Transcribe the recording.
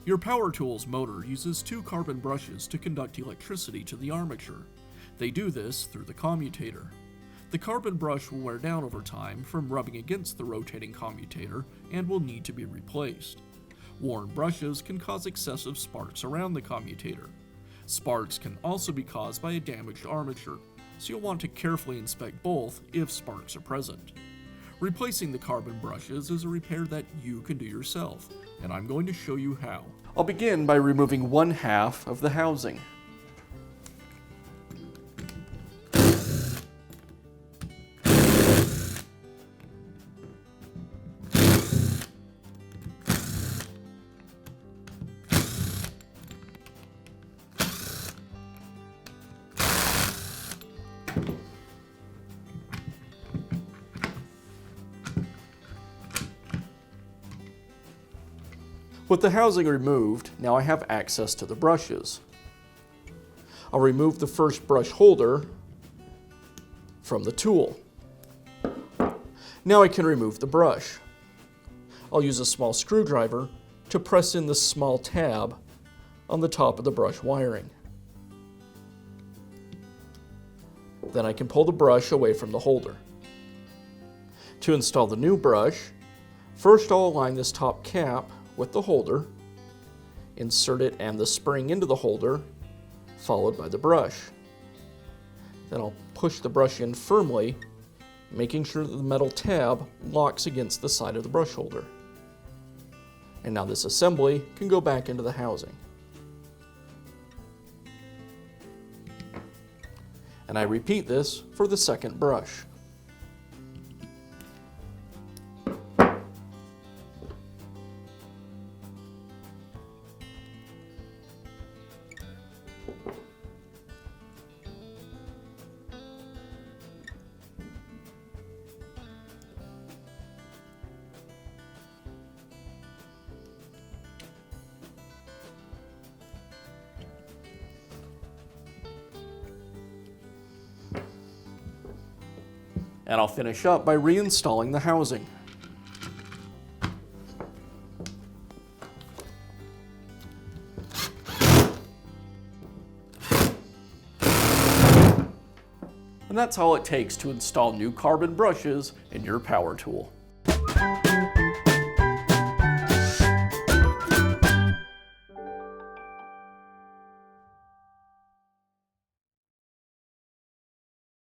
Your power tool's motor uses 2 carbon brushes to conduct electricity to the armature. They do this through the commutator. The carbon brush will wear down over time from rubbing against the rotating commutator and will need to be replaced. Worn brushes can cause excessive sparks around the commutator. Sparks can also be caused by a damaged armature, so you'll want to carefully inspect both if sparks are present. Replacing the carbon brushes is a repair that you can do yourself, and I'm going to show you how. I'll begin by removing 1/2 of the housing. With the housing removed, now I have access to the brushes. I'll remove the first brush holder from the tool. Now I can remove the brush. I'll use a small screwdriver to press in the small tab on the top of the brush wiring. Then I can pull the brush away from the holder. To install the new brush, first I'll align this top cap with the holder, insert it and the spring into the holder, followed by the brush. Then I'll push the brush in firmly, making sure that the metal tab locks against the side of the brush holder. And now this assembly can go back into the housing. And I repeat this for the second brush. And I'll finish up by reinstalling the housing. And that's all it takes to install new carbon brushes in your power tool.